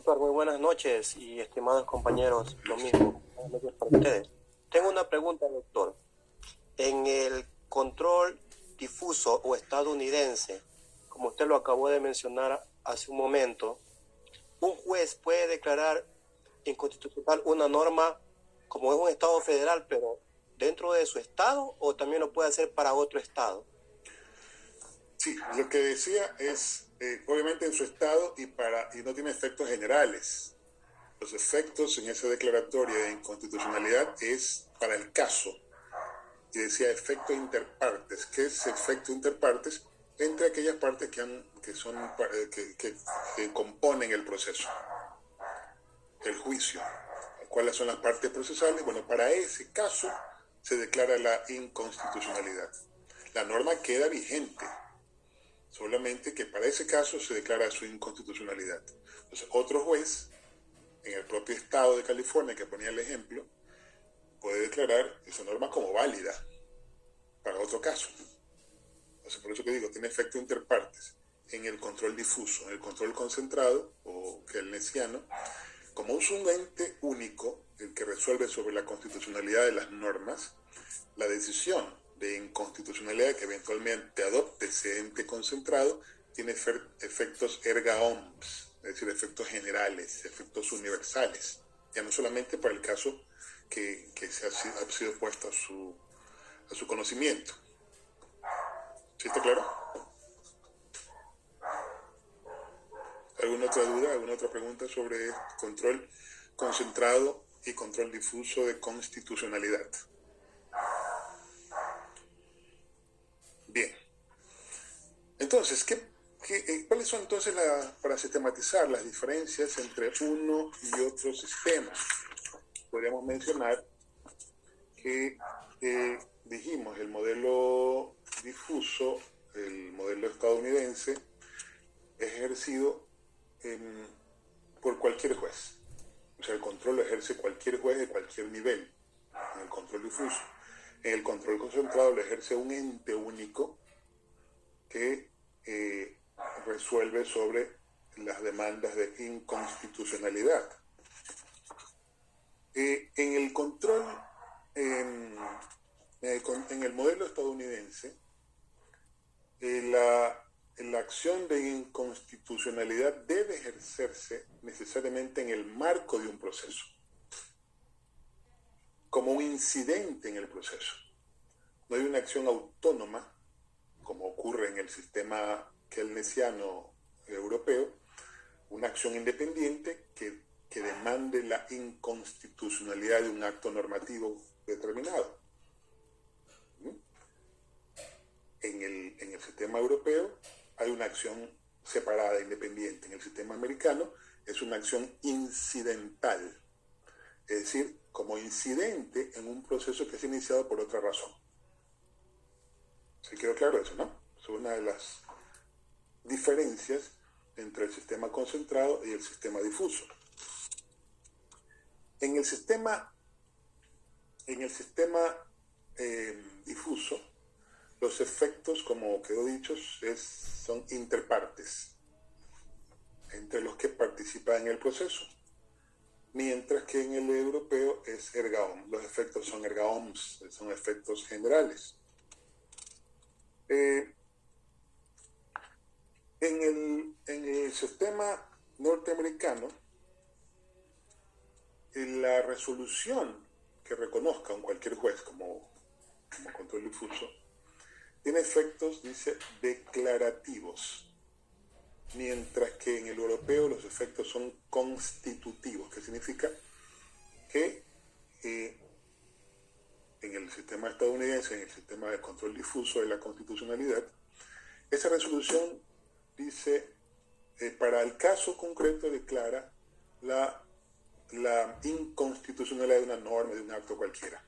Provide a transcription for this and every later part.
Doctor, muy buenas noches y estimados compañeros, lo mismo. Buenas noches para ustedes. Tengo una pregunta, doctor. En el control difuso o estadounidense, como usted lo acabó de mencionar hace un momento, un juez puede declarar inconstitucional una norma como es un estado federal, pero dentro de su estado, o también lo puede hacer para otro estado. Sí, lo que decía es, obviamente en su estado y no tiene efectos generales. Los efectos en esa declaratoria de inconstitucionalidad es para el caso. Y decía efecto interpartes. ¿Qué es efecto interpartes? Entre aquellas partes que componen el proceso, el juicio. ¿Cuáles son las partes procesales? Bueno, para ese caso se declara la inconstitucionalidad. La norma queda vigente, solamente que para ese caso se declara su inconstitucionalidad. Entonces, otro juez, en el propio estado de California, que ponía el ejemplo, puede declarar esa norma como válida para otro caso. Entonces, por eso que digo, tiene efecto interpartes. En el control difuso, en el control concentrado o keynesiano, como es un ente único el que resuelve sobre la constitucionalidad de las normas, la decisión de inconstitucionalidad que eventualmente adopte ese ente concentrado tiene efectos erga omnes, es decir, efectos generales, efectos universales, ya no solamente para el caso que ha sido puesto a su conocimiento. ¿Sí está claro? ¿Alguna otra duda, alguna otra pregunta sobre control concentrado y control difuso de constitucionalidad? Bien. Entonces, ¿cuáles son entonces, para sistematizar las diferencias entre uno y otro sistema? Podríamos mencionar que dijimos el modelo difuso, el modelo estadounidense, es ejercido por cualquier juez. O sea, el control lo ejerce cualquier juez de cualquier nivel, en el control difuso. En el control concentrado lo ejerce un ente único que resuelve sobre las demandas de inconstitucionalidad. En el control, en el modelo estadounidense, la acción de inconstitucionalidad debe ejercerse necesariamente en el marco de un proceso, como un incidente en el proceso. No hay una acción autónoma, como ocurre en el sistema keynesiano europeo, una acción independiente que demande la inconstitucionalidad de un acto normativo determinado. En el sistema europeo hay una acción separada, independiente. En el sistema americano es una acción incidental, es decir, como incidente en un proceso que es iniciado por otra razón. ¿Sí quedó claro eso, no? Es una de las diferencias entre el sistema concentrado y el sistema difuso. En el sistema difuso, los efectos, como quedó dicho, son interpartes entre los que participan en el proceso, mientras que en el europeo es erga omnes. Los efectos son erga omnes, son efectos generales. En el sistema norteamericano, la resolución que reconozca un cualquier juez como control difuso tiene efectos, dice, declarativos, mientras que en el europeo los efectos son constitutivos, que significa que en el sistema estadounidense, en el sistema de control difuso de la constitucionalidad, esa resolución dice, para el caso concreto declara la inconstitucionalidad de una norma, de un acto cualquiera.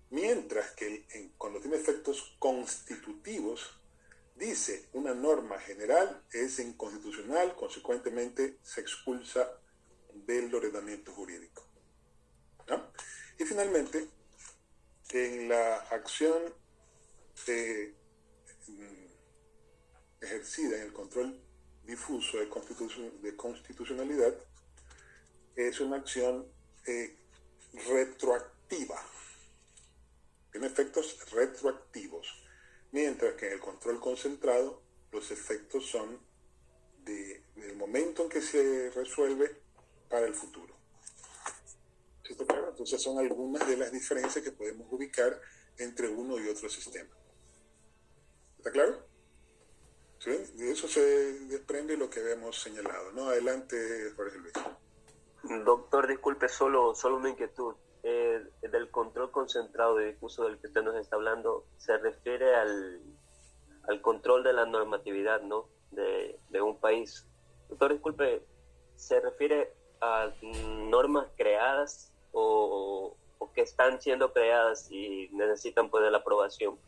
Mientras que cuando tiene efectos constitutivos, dice una norma general es inconstitucional, consecuentemente se expulsa del ordenamiento jurídico. ¿No? Y finalmente, en la acción ejercida en el control difuso de constitucionalidad es una acción retroactiva, tiene efectos retroactivos, mientras que en el control concentrado los efectos son del momento en que se resuelve para el futuro. ¿Sí está claro? Entonces son algunas de las diferencias que podemos ubicar entre uno y otro sistema. ¿Está claro? ¿Sí? De eso se desprende lo que habíamos señalado, ¿no? Adelante, Jorge Luis. Doctor, disculpe, solo una inquietud. Del control concentrado de difuso del que usted nos está hablando, se refiere al control de la normatividad, ¿no? de un país. Doctor, disculpe, ¿se refiere a normas creadas o que están siendo creadas y necesitan pues de la aprobación?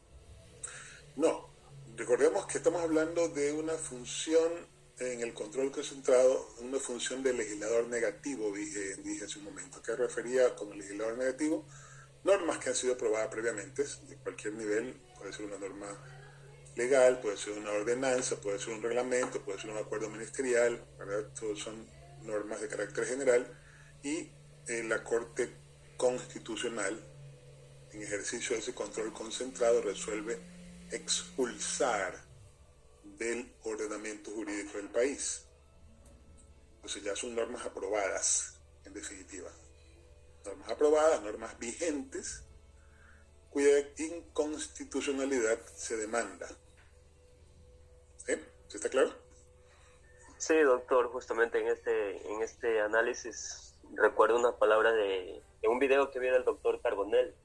No, recordemos que estamos hablando de una función en el control concentrado, una función de legislador negativo, dije hace un momento, que refería como legislador negativo normas que han sido aprobadas previamente, de cualquier nivel, puede ser una norma legal, puede ser una ordenanza, puede ser un reglamento, puede ser un acuerdo ministerial, ¿verdad? Todos son normas de carácter general, y la Corte Constitucional, en ejercicio de ese control concentrado, resuelve expulsar del ordenamiento jurídico del país. Entonces ya son normas aprobadas, en definitiva. Normas aprobadas, normas vigentes, cuya inconstitucionalidad se demanda. ¿Sí? ¿Sí está claro? Sí, doctor, justamente en este análisis recuerdo unas palabras de un video que vi del doctor Carbonell,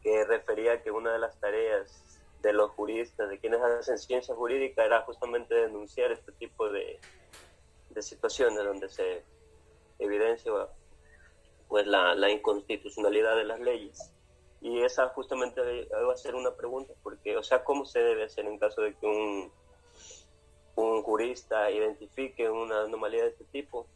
que refería que una de las tareas de los juristas, de quienes hacen ciencia jurídica, era justamente denunciar este tipo de situaciones donde se evidencia pues la inconstitucionalidad de las leyes. Y esa justamente va a ser una pregunta, porque, o sea, ¿cómo se debe hacer en caso de que un jurista identifique una anomalía de este tipo?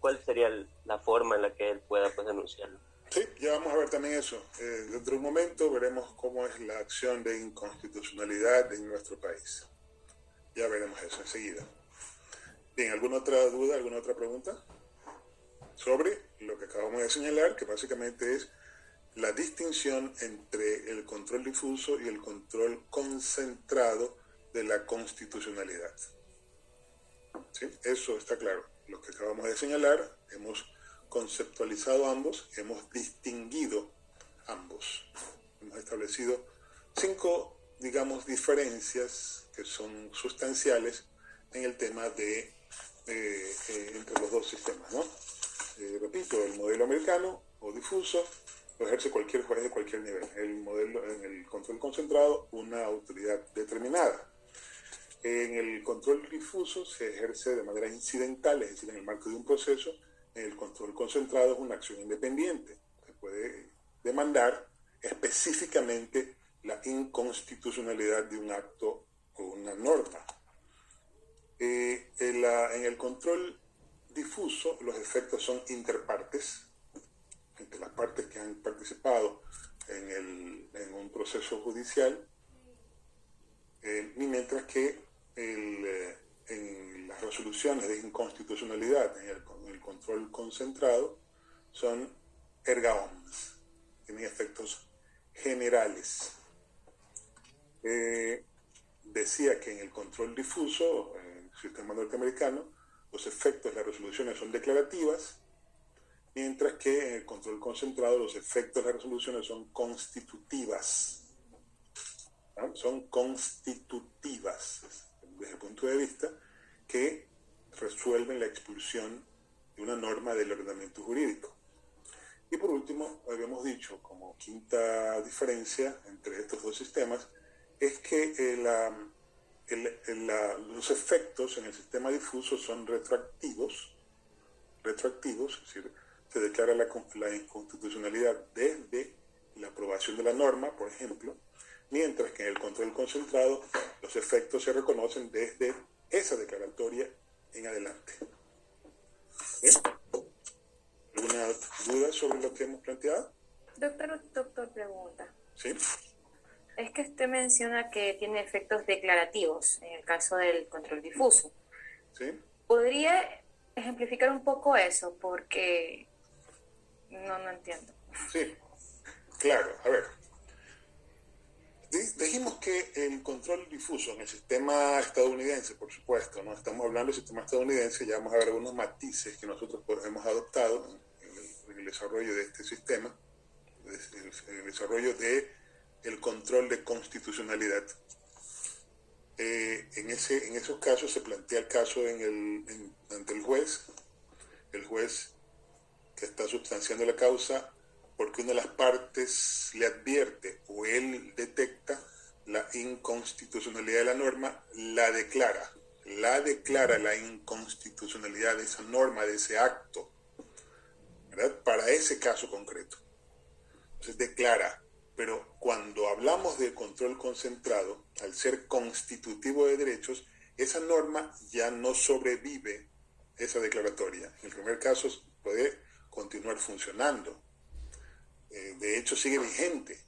¿Cuál sería la forma en la que él pueda pues denunciarlo? Sí, ya vamos a ver también eso. Dentro de un momento veremos cómo es la acción de inconstitucionalidad en nuestro país. Ya veremos eso enseguida. Bien, ¿alguna otra duda, alguna otra pregunta? Sobre lo que acabamos de señalar, que básicamente es la distinción entre el control difuso y el control concentrado de la constitucionalidad. ¿Sí? Eso está claro. Lo que acabamos de señalar, hemos conceptualizado ambos, hemos distinguido ambos. Hemos establecido 5, digamos, diferencias que son sustanciales en el tema de entre los dos sistemas, ¿no? Repito, el modelo americano o difuso lo ejerce cualquier juez de cualquier nivel. El modelo, en el control concentrado, una autoridad determinada. En el control difuso se ejerce de manera incidental, es decir, en el marco de un proceso. En el control concentrado es una acción independiente. Se puede demandar específicamente la inconstitucionalidad de un acto o una norma. En el control difuso los efectos son interpartes, entre las partes que han participado en un proceso judicial, mientras que en las resoluciones de inconstitucionalidad en el control concentrado son erga omnes, tienen efectos generales. Decía que en el control difuso, en el sistema norteamericano, los efectos de las resoluciones son declarativas, mientras que en el control concentrado los efectos de las resoluciones son constitutivas. ¿No? Son constitutivas, desde el punto de vista que resuelven la expulsión de una norma del ordenamiento jurídico. Y por último, habíamos dicho, como quinta diferencia entre estos dos sistemas, es que los efectos en el sistema difuso son retroactivos, es decir, se declara la inconstitucionalidad desde la aprobación de la norma, por ejemplo, mientras que en el control concentrado los efectos se reconocen desde esa declaratoria en adelante. ¿Bien? ¿Alguna duda sobre lo que hemos planteado? Doctor, pregunta. ¿Sí? Es que usted menciona que tiene efectos declarativos en el caso del control difuso. ¿Sí? ¿Podría ejemplificar un poco eso? Porque no entiendo. Sí, claro. A ver, dijimos que el control difuso en el sistema estadounidense, por supuesto, no estamos hablando del sistema estadounidense, ya vamos a ver algunos matices que nosotros hemos adoptado en el desarrollo de este sistema, en el desarrollo de el control de constitucionalidad. En esos casos se plantea el caso ante el juez que está sustanciando la causa porque una de las partes le advierte o él detecta la inconstitucionalidad de la norma, la declara la inconstitucionalidad de esa norma, de ese acto, ¿verdad? Para ese caso concreto. Entonces declara, pero cuando hablamos de control concentrado, al ser constitutivo de derechos, esa norma ya no sobrevive esa declaratoria. En el primer caso puede continuar funcionando. De hecho, sigue vigente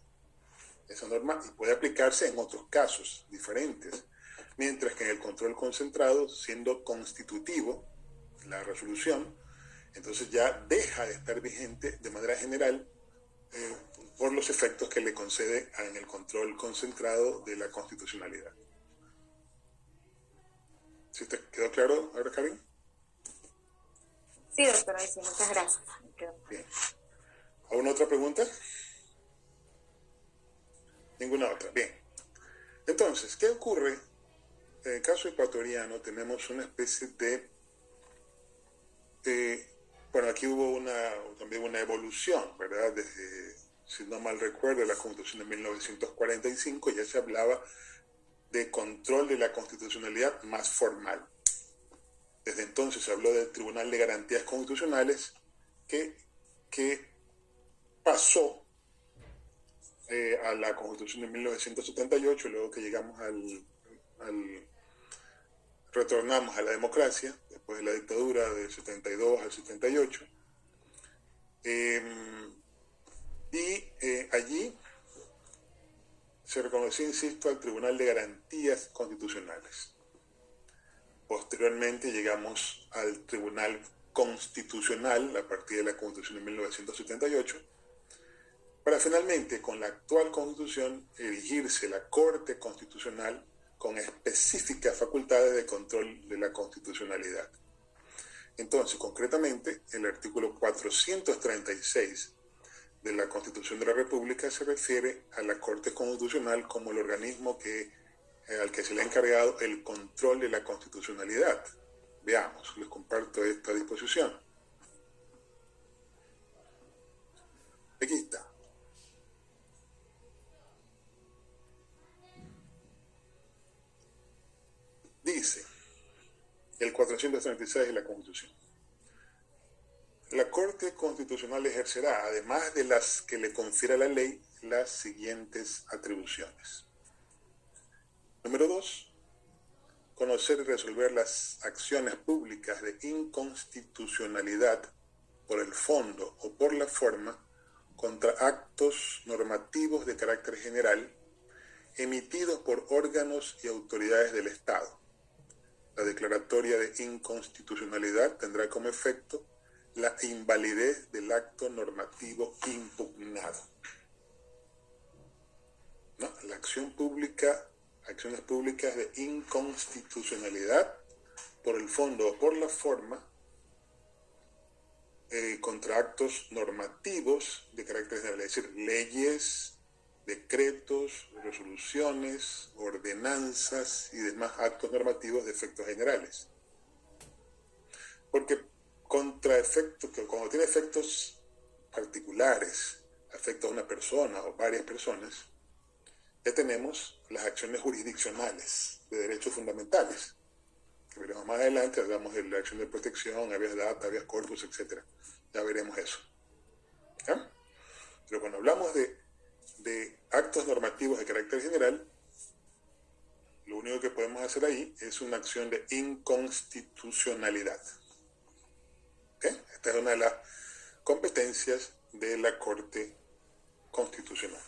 esa norma y puede aplicarse en otros casos diferentes. Mientras que en el control concentrado, siendo constitutivo la resolución, entonces ya deja de estar vigente de manera general por los efectos que le concede en el control concentrado de la constitucionalidad. ¿Sí te quedó claro ahora, Karin? Sí, doctor, ahí sí, muchas gracias. Bien. ¿Alguna otra pregunta? Ninguna otra. Bien. Entonces, ¿qué ocurre? En el caso ecuatoriano tenemos una especie de... bueno, aquí hubo también una evolución, ¿verdad? Desde, si no mal recuerdo, la Constitución de 1945 ya se hablaba de control de la constitucionalidad más formal. Desde entonces se habló del Tribunal de Garantías Constitucionales que pasó a la Constitución de 1978, luego que llegamos retornamos a la democracia, después de la dictadura del 72 al 78. Allí se reconoció, insisto, al Tribunal de Garantías Constitucionales. Posteriormente llegamos al Tribunal Constitucional a partir de la Constitución de 1978, para finalmente, con la actual Constitución, erigirse la Corte Constitucional con específicas facultades de control de la constitucionalidad. Entonces, concretamente, el artículo 436 de la Constitución de la República se refiere a la Corte Constitucional como el organismo al que se le ha encargado el control de la constitucionalidad. Veamos, les comparto esta disposición. Aquí está. Dice el 436 de la Constitución: la Corte Constitucional ejercerá, además de las que le confiera la ley, las siguientes atribuciones. Número 2. Conocer y resolver las acciones públicas de inconstitucionalidad por el fondo o por la forma contra actos normativos de carácter general emitidos por órganos y autoridades del Estado. La declaratoria de inconstitucionalidad tendrá como efecto la invalidez del acto normativo impugnado. ¿No? La acciones públicas de inconstitucionalidad por el fondo o por la forma contra actos normativos de carácter general, es decir, leyes, decretos, resoluciones, ordenanzas y demás actos normativos de efectos generales. Porque cuando tiene efectos particulares, afecta a una persona o varias personas, ya tenemos las acciones jurisdiccionales de derechos fundamentales, que veremos más adelante. Hablamos de la acción de protección, habeas data, habeas corpus, etc. Ya veremos eso. ¿Ya? Pero cuando hablamos de actos normativos de carácter general, lo único que podemos hacer ahí es una acción de inconstitucionalidad. ¿Okay? Esta es una de las competencias de la Corte Constitucional.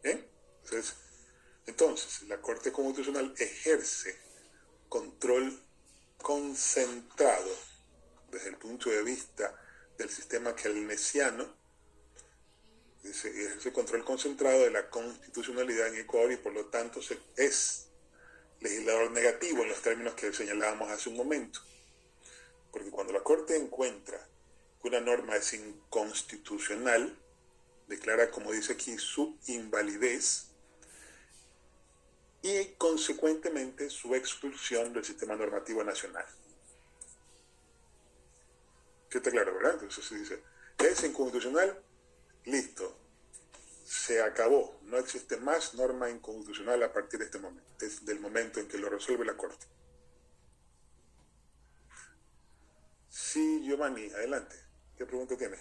¿Bien? Entonces, la Corte Constitucional ejerce control concentrado desde el punto de vista del sistema keynesiano, ejerce control concentrado de la constitucionalidad en Ecuador y por lo tanto es legislador negativo en los términos que señalábamos hace un momento. Porque cuando la Corte encuentra que una norma es inconstitucional, declara, como dice aquí, su invalidez y consecuentemente su expulsión del sistema normativo nacional. ¿Qué está claro, verdad? Entonces se dice, es inconstitucional, listo, se acabó, no existe más norma inconstitucional a partir de este momento, desde el momento en que lo resuelve la Corte. Sí, Giovanni, adelante. ¿Qué pregunta tiene?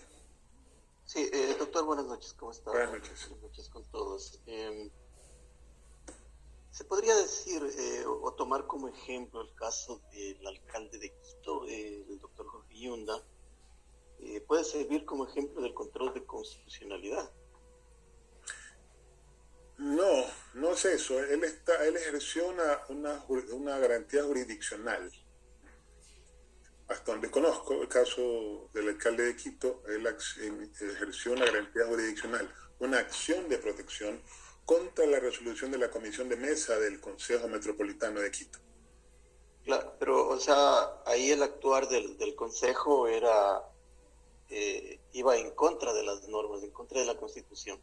Sí, doctor, buenas noches, ¿cómo está? Buenas noches. Buenas noches con todos. ¿Se podría decir o tomar como ejemplo el caso del alcalde de Quito, el doctor Jorge Yunda? ¿Puede servir como ejemplo del control de constitucionalidad? No, no es eso. Él ejerció una garantía jurisdiccional. Hasta donde conozco el caso del alcalde de Quito, él ejerció una garantía jurisdiccional, una acción de protección contra la resolución de la Comisión de Mesa del Consejo Metropolitano de Quito. Claro, pero, o sea, ahí el actuar del Consejo iba en contra de las normas, en contra de la Constitución.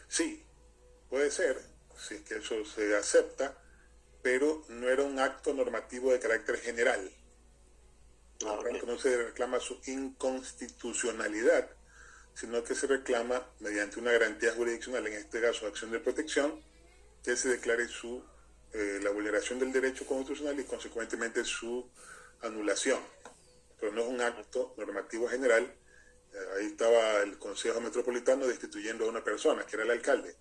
Sí, puede ser, si es que eso se acepta, pero no era un acto normativo de carácter general. Por lo tanto, no se reclama su inconstitucionalidad, sino que se reclama mediante una garantía jurisdiccional, en este caso acción de protección, que se declare la vulneración del derecho constitucional y consecuentemente su anulación. Pero no es un acto normativo general. Ahí estaba el Consejo Metropolitano destituyendo a una persona, que era el alcalde.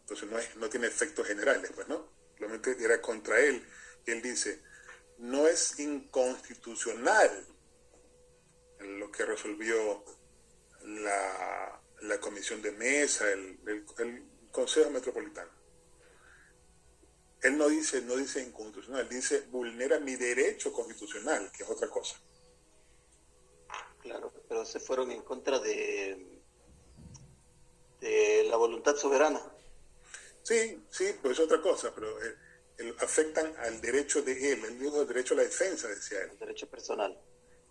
Entonces no tiene efectos generales, pues, ¿no? Solamente era contra él. Y él dice, no es inconstitucional lo que resolvió la Comisión de Mesa, el Consejo Metropolitano. Él no dice inconstitucional, dice vulnera mi derecho constitucional, que es otra cosa. Claro, pero se fueron en contra de la voluntad soberana. Sí, pues es otra cosa, pero afectan al derecho de él dijo el derecho a la defensa, decía él. El derecho personal.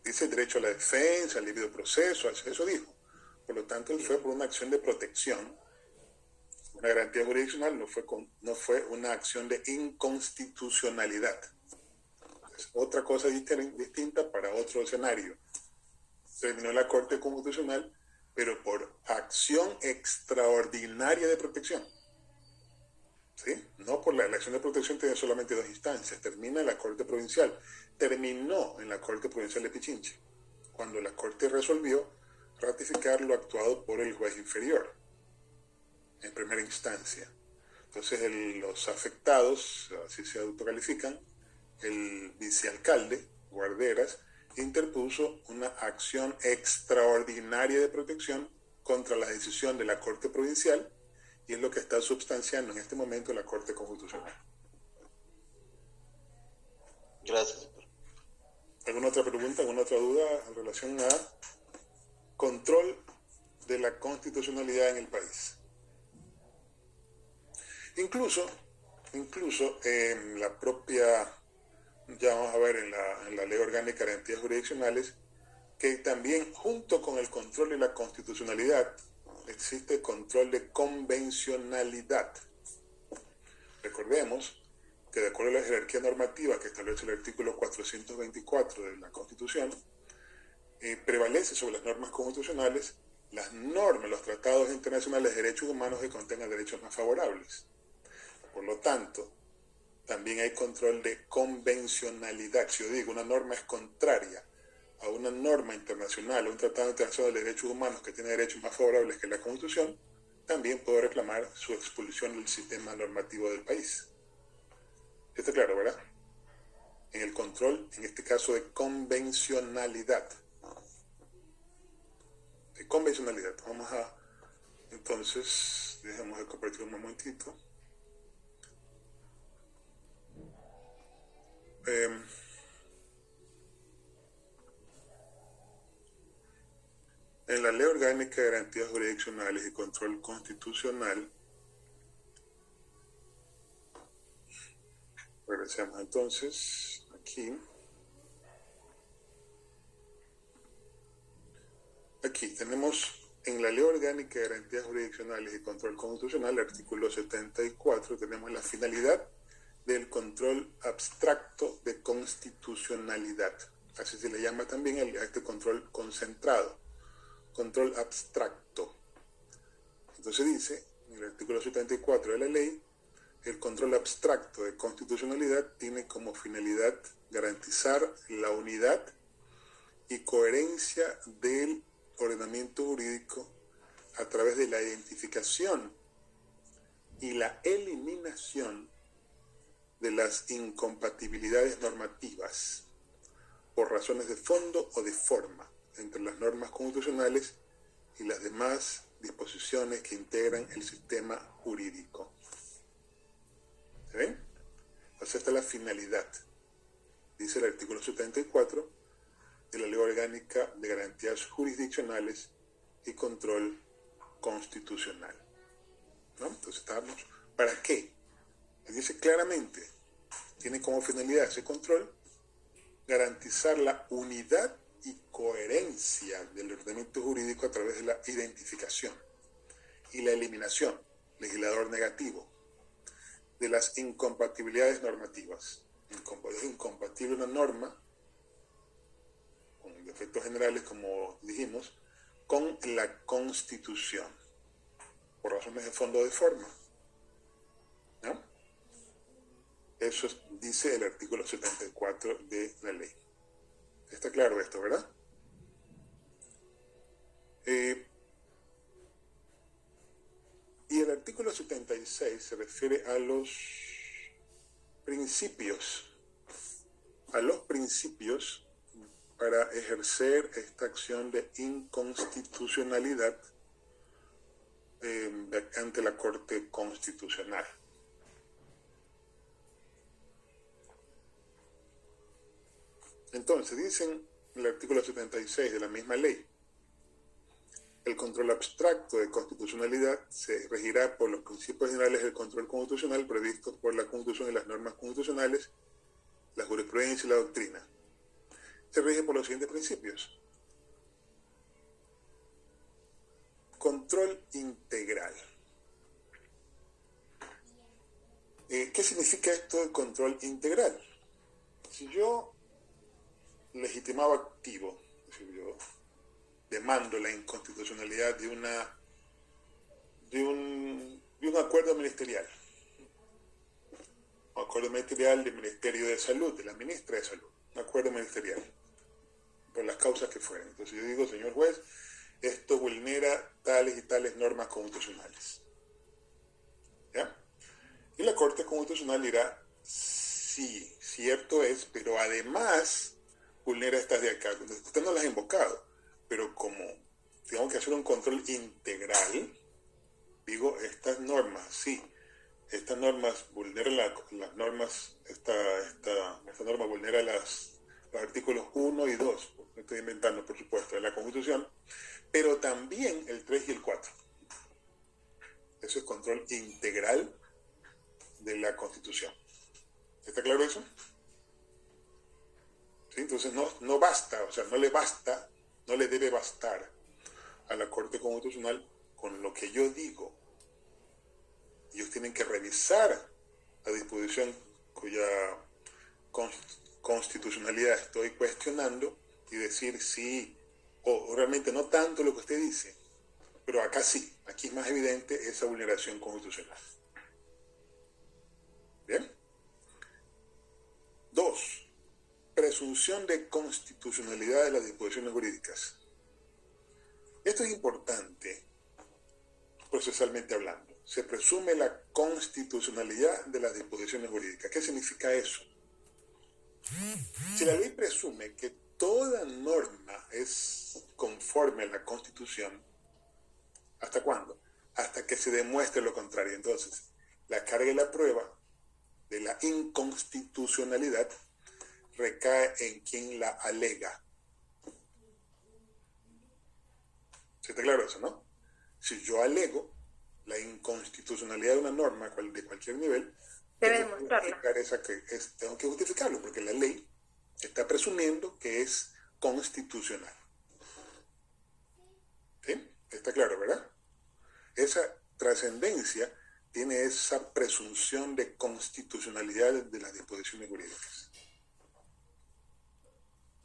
Dice el derecho a la defensa, al debido proceso, eso dijo. Por lo tanto, él fue por una acción de protección. Una garantía jurisdiccional no fue una acción de inconstitucionalidad. Es otra cosa distinta para otro escenario. Terminó la Corte Constitucional, pero por acción extraordinaria de protección. ¿Sí? No por la acción de protección tiene solamente dos instancias. Termina en la Corte Provincial. Terminó en la Corte Provincial de Pichinche, cuando la Corte resolvió ratificar lo actuado por el juez inferior en primera instancia. Entonces los afectados, así se autocalifican, el vicealcalde, Guarderas, interpuso una acción extraordinaria de protección contra la decisión de la Corte Provincial y es lo que está substanciando en este momento la Corte Constitucional. Gracias, doctor. ¿Alguna otra pregunta, alguna otra duda en relación a control de la constitucionalidad en el país? Incluso en la propia, ya vamos a ver en la Ley Orgánica de Garantías Jurisdiccionales, que también junto con el control de la constitucionalidad existe control de convencionalidad. Recordemos que de acuerdo a la jerarquía normativa que establece el artículo 424 de la Constitución, prevalece sobre las normas constitucionales las normas, los tratados internacionales de derechos humanos que contengan derechos más favorables. Por lo tanto, también hay control de convencionalidad. Si yo digo una norma es contraria a una norma internacional, a un tratado internacional de derechos humanos que tiene derechos más favorables que la Constitución, también puedo reclamar su expulsión del sistema normativo del país. ¿Está claro, verdad? En el control, en este caso, de convencionalidad. De convencionalidad. Vamos a, entonces, dejemos de compartir un momentito. En la Ley Orgánica de Garantías Jurisdiccionales y Control Constitucional, regresemos entonces aquí. Aquí tenemos en la Ley Orgánica de Garantías Jurisdiccionales y Control Constitucional, artículo 74, tenemos la finalidad del control abstracto de constitucionalidad. Así se le llama también a este control concentrado, control abstracto. Entonces dice, en el artículo 74 de la ley, el control abstracto de constitucionalidad tiene como finalidad garantizar la unidad y coherencia del ordenamiento jurídico a través de la identificación y la eliminación de las incompatibilidades normativas por razones de fondo o de forma entre las normas constitucionales y las demás disposiciones que integran el sistema jurídico. ¿Se ven? Entonces esta es la finalidad, dice el artículo 74 de la Ley Orgánica de Garantías Jurisdiccionales y Control Constitucional. ¿No? Entonces estamos, ¿para qué? Dice claramente, tiene como finalidad ese control garantizar la unidad y coherencia del ordenamiento jurídico a través de la identificación y la eliminación, legislador negativo, de las incompatibilidades normativas. Es incompatible una norma, con defectos generales, como dijimos, con la Constitución, por razones de fondo o de forma. ¿No? Eso dice el artículo 74 de la ley. ¿Está claro esto, verdad? Y el artículo 76 se refiere a los principios para ejercer esta acción de inconstitucionalidad ante la Corte Constitucional. Entonces, dicen en el artículo 76 de la misma ley, el control abstracto de constitucionalidad se regirá por los principios generales del control constitucional previstos por la Constitución y las normas constitucionales, la jurisprudencia y la doctrina. Se rige por los siguientes principios. Control integral. ¿Qué significa esto de control integral? Si yo legitimado activo, es decir, yo demando la inconstitucionalidad de un acuerdo ministerial, un acuerdo ministerial del Ministerio de Salud, de la ministra de Salud, un acuerdo ministerial, por las causas que fueran. Entonces yo digo, señor juez, esto vulnera tales y tales normas constitucionales. ¿Ya? Y la Corte Constitucional dirá, sí, cierto es, pero además vulnera estas de acá. Usted no las ha invocado, pero como tengo que hacer un control integral, digo, estas normas, sí, estas normas vulneran las normas, esta norma vulnera los artículos 1 y 2, me estoy inventando, por supuesto, de la Constitución, pero también el 3 y el 4. Eso es control integral de la Constitución. ¿Está claro eso? ¿Sí? Entonces no basta, o sea, no le debe bastar a la Corte Constitucional con lo que yo digo. Ellos tienen que revisar la disposición cuya constitucionalidad estoy cuestionando y decir sí, o realmente no tanto lo que usted dice, pero acá sí, aquí es más evidente esa vulneración constitucional. ¿Bien? 2. Presunción de constitucionalidad de las disposiciones jurídicas. Esto es importante, procesalmente hablando. Se presume la constitucionalidad de las disposiciones jurídicas. ¿Qué significa eso? Si la ley presume que toda norma es conforme a la Constitución, ¿hasta cuándo? Hasta que se demuestre lo contrario. Entonces, la carga y la prueba de la inconstitucionalidad recae en quien la alega. ¿Sí está claro eso, no? Si yo alego la inconstitucionalidad de una norma de cualquier nivel, Debe tengo que demostrarla. justificar tengo que justificarlo, porque la ley está presumiendo que es constitucional. ¿Sí? Está claro, ¿verdad? Esa trascendencia tiene esa presunción de constitucionalidad de las disposiciones jurídicas.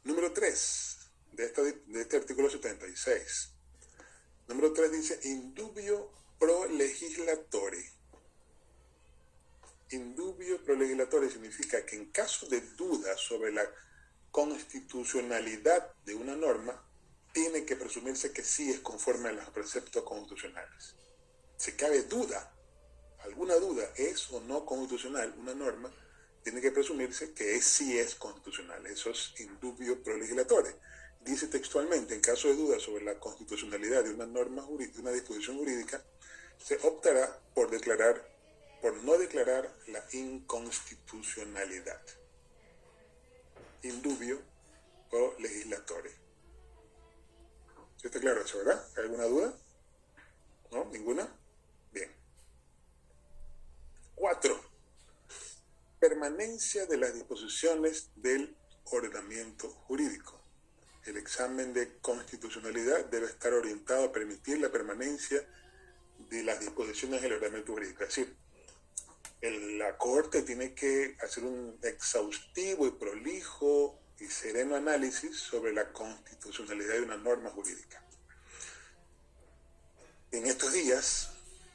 Número 3 de este artículo 76. Número 3 dice, indubio pro legislatore. Indubio pro legislatore significa que en caso de duda sobre la constitucionalidad de una norma, tiene que presumirse que sí es conforme a los preceptos constitucionales. Si cabe duda, alguna duda, es o no constitucional una norma, tiene que presumirse que sí es constitucional. Eso es indubio pro legislatore. Dice textualmente, en caso de duda sobre la constitucionalidad de una norma jurídica, de una disposición jurídica, se optará por no declarar la inconstitucionalidad. Indubio pro legislatore. ¿Sí está claro eso, verdad? ¿Hay alguna duda? ¿No? ¿Ninguna? Bien. 4. Permanencia de las disposiciones del ordenamiento jurídico. El examen de constitucionalidad debe estar orientado a permitir la permanencia de las disposiciones del ordenamiento jurídico. Es decir, la Corte tiene que hacer un exhaustivo y prolijo y sereno análisis sobre la constitucionalidad de una norma jurídica. En estos días,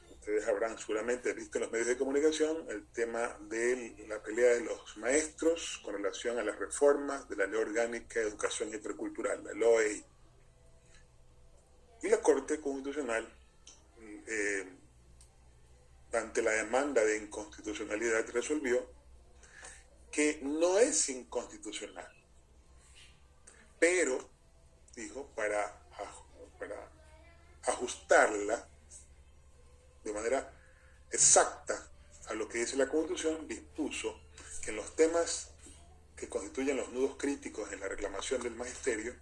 ustedes habrán seguramente visto en los medios de comunicación el tema de la pelea de los maestros con relación a las reformas de la Ley Orgánica de Educación Intercultural, la LOEI. Y la Corte Constitucional, ante la demanda de inconstitucionalidad, resolvió que no es inconstitucional, pero, dijo, para ajustarla de manera exacta a lo que dice la Constitución, dispuso que en los temas que constituyen los nudos críticos en la reclamación del magisterio,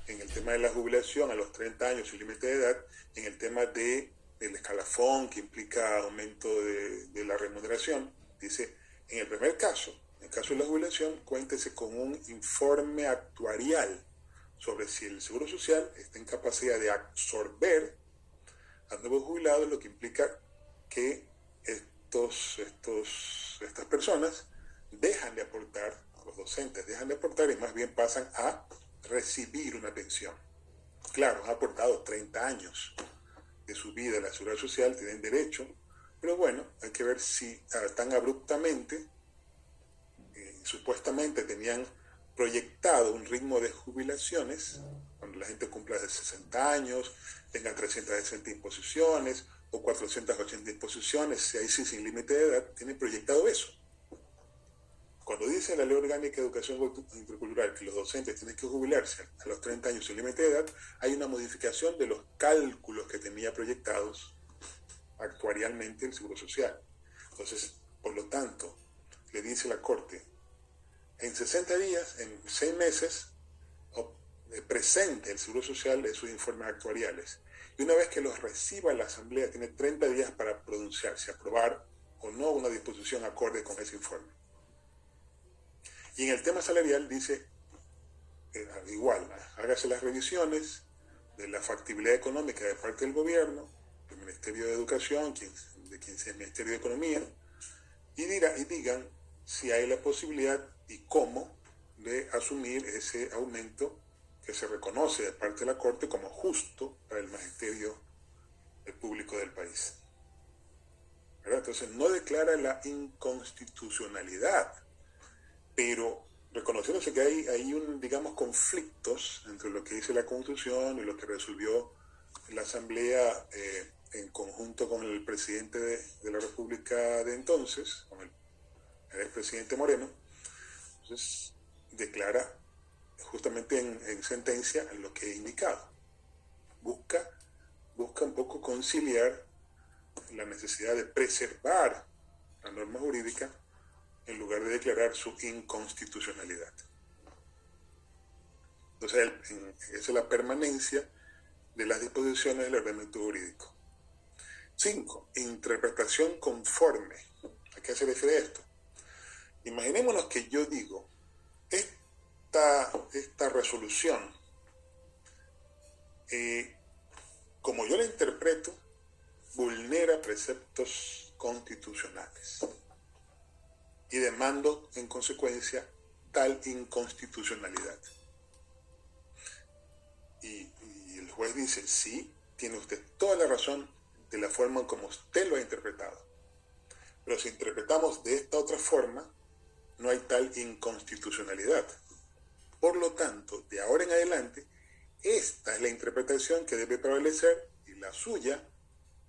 en el tema de la jubilación a los 30 años sin límite de edad, en el tema del escalafón que implica aumento de la remuneración, dice, en el primer caso, en el caso de la jubilación, cuéntese con un informe actuarial sobre si el Seguro Social está en capacidad de absorber a nuevos jubilados, lo que implica que estas personas dejan de aportar, los docentes dejan de aportar y más bien pasan a recibir una pensión. Claro, han aportado 30 años de su vida a la Seguridad Social, tienen derecho, pero bueno, hay que ver si tan abruptamente, supuestamente tenían proyectado un ritmo de jubilaciones, cuando la gente cumpla de 60 años, tenga 360 imposiciones o 480 imposiciones, si ahí sí sin límite de edad, tiene proyectado eso. Cuando dice la Ley Orgánica de Educación Intercultural que los docentes tienen que jubilarse a los 30 años sin límite de edad, hay una modificación de los cálculos que tenía proyectados actuarialmente el Seguro Social. Entonces, por lo tanto, le dice la Corte, en 60 días, en 6 meses, presente el Seguro Social de sus informes actuariales. Y una vez que los reciba la Asamblea, tiene 30 días para pronunciarse, aprobar o no una disposición acorde con ese informe. Y en el tema salarial dice, igual, hágase las revisiones de la factibilidad económica de parte del gobierno, del Ministerio de Educación, de quien sea el Ministerio de Economía, y digan si hay la posibilidad y cómo de asumir ese aumento que se reconoce de parte de la Corte como justo para el magisterio público del país. ¿Verdad? Entonces no declara la inconstitucionalidad, pero reconociéndose que hay conflictos entre lo que dice la Constitución y lo que resolvió la Asamblea en conjunto con el presidente de la República de entonces, con el expresidente Moreno. Entonces declara justamente en sentencia lo que he indicado. Busca un poco conciliar la necesidad de preservar la norma jurídica en lugar de declarar su inconstitucionalidad. Entonces, esa es la permanencia de las disposiciones del ordenamiento jurídico. 5. Interpretación conforme. ¿A qué se refiere esto? Imaginémonos que yo digo, esta resolución, como yo la interpreto, vulnera preceptos constitucionales y demando en consecuencia tal inconstitucionalidad. Y el juez dice, sí, tiene usted toda la razón de la forma en como usted lo ha interpretado. Pero si interpretamos de esta otra forma, no hay tal inconstitucionalidad. Por lo tanto, de ahora en adelante, esta es la interpretación que debe prevalecer y la suya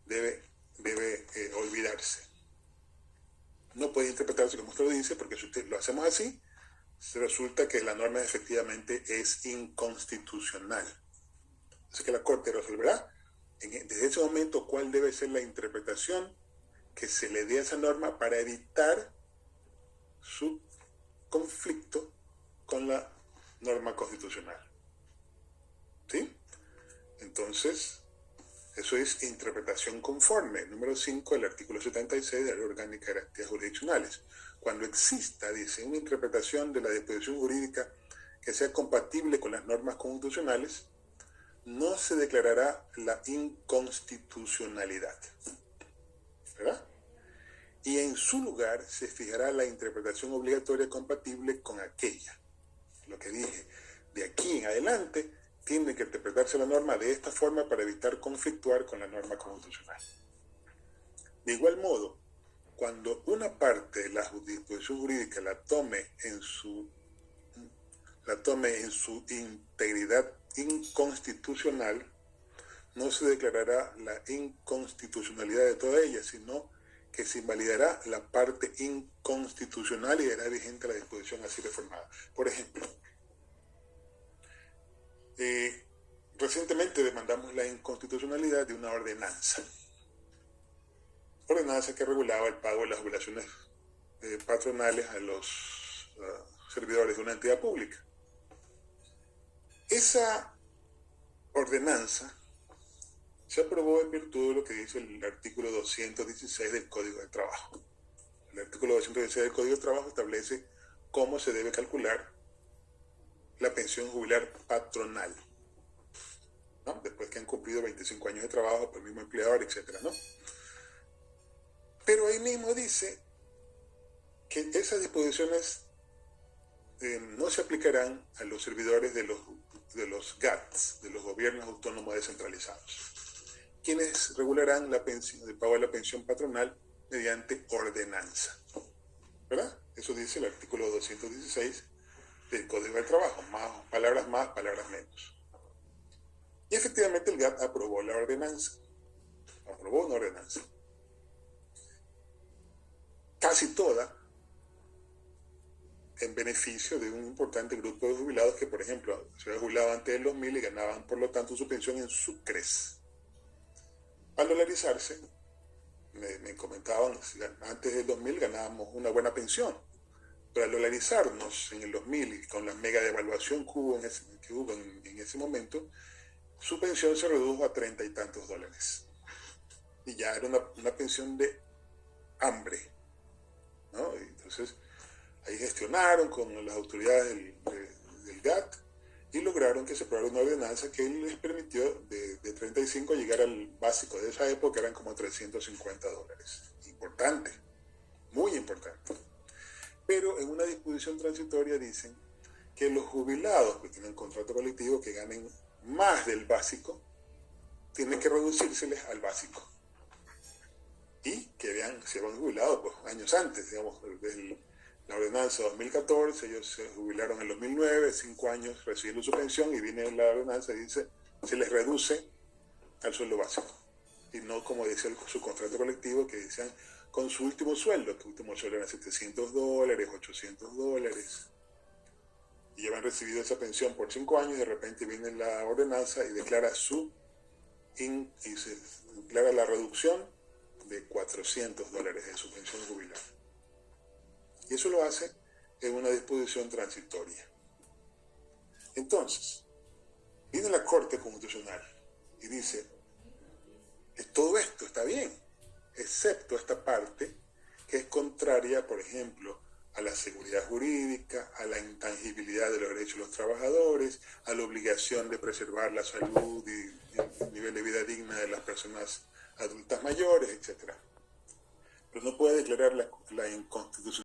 debe olvidarse. No puede interpretarse como usted lo dice, porque si usted lo hacemos así, resulta que la norma efectivamente es inconstitucional. Así que la Corte resolverá desde ese momento cuál debe ser la interpretación que se le dé a esa norma para evitar su conflicto con la norma constitucional. ¿Sí? Entonces, eso es interpretación conforme. Número 5 del artículo 76 de la Ley Orgánica de Garantías Jurisdiccionales. Cuando exista, dice, una interpretación de la disposición jurídica que sea compatible con las normas constitucionales, no se declarará la inconstitucionalidad. ¿Verdad? Y en su lugar se fijará la interpretación obligatoria compatible con aquella. Lo que dije, de aquí en adelante tiene que interpretarse la norma de esta forma para evitar conflictuar con la norma constitucional. De igual modo, cuando una parte de la disposición jurídica la tome en su integridad inconstitucional, no se declarará la inconstitucionalidad de toda ella, sino que se invalidará la parte inconstitucional y hará vigente la disposición así reformada. Por ejemplo, recientemente demandamos la inconstitucionalidad de una ordenanza que regulaba el pago de las jubilaciones patronales a los servidores de una entidad pública. Esa ordenanza se aprobó en virtud de lo que dice el artículo 216 del Código de Trabajo. El artículo 216 del Código de Trabajo establece cómo se debe calcular la pensión jubilar patronal, ¿no? Después que han cumplido 25 años de trabajo por el mismo empleador, etcétera, ¿no? Pero ahí mismo dice que esas disposiciones no se aplicarán a los servidores de los GATS, de los gobiernos autónomos descentralizados, quienes regularán el pago de la pensión patronal mediante ordenanza. ¿Verdad? Eso dice el artículo 216 del Código del Trabajo, palabras más, palabras menos. Y efectivamente el GAT aprobó una ordenanza. Casi toda en beneficio de un importante grupo de jubilados que, por ejemplo, se habían jubilado antes del 2000 y ganaban, por lo tanto, su pensión en sucres. Al dolarizarse, me comentaban, antes del 2000 ganábamos una buena pensión, pero al dolarizarnos en el 2000 y con la mega devaluación que hubo en ese momento, su pensión se redujo a 30 y tantos dólares. Y ya era una pensión de hambre, ¿no? Y entonces, ahí gestionaron con las autoridades del GAT y lograron que se aprobara una ordenanza que les permitió de 35 llegar al básico de esa época, eran como 350 dólares. Importante, muy importante. Pero en una disposición transitoria dicen que los jubilados que tienen contrato colectivo que ganen más del básico, tienen que reducírseles al básico. Y que se van jubilados pues, años antes, digamos, desde la ordenanza 2014, ellos se jubilaron en 2009, 5 años recibiendo su pensión, y viene la ordenanza y dice, se les reduce al sueldo básico. Y no como decía su contrato colectivo, que decían con su último sueldo, que el último sueldo era $700, $800. Y ya han recibido esa pensión por 5 años, y de repente viene la ordenanza y declara declara la reducción de $400 de su pensión jubilar. Y eso lo hace en una disposición transitoria. Entonces, viene la Corte Constitucional y dice, todo esto está bien, excepto esta parte que es contraria, por ejemplo, a la seguridad jurídica, a la intangibilidad de los derechos de los trabajadores, a la obligación de preservar la salud y el nivel de vida digna de las personas adultas mayores, etc. Pero no puede declarar la inconstitucionalidad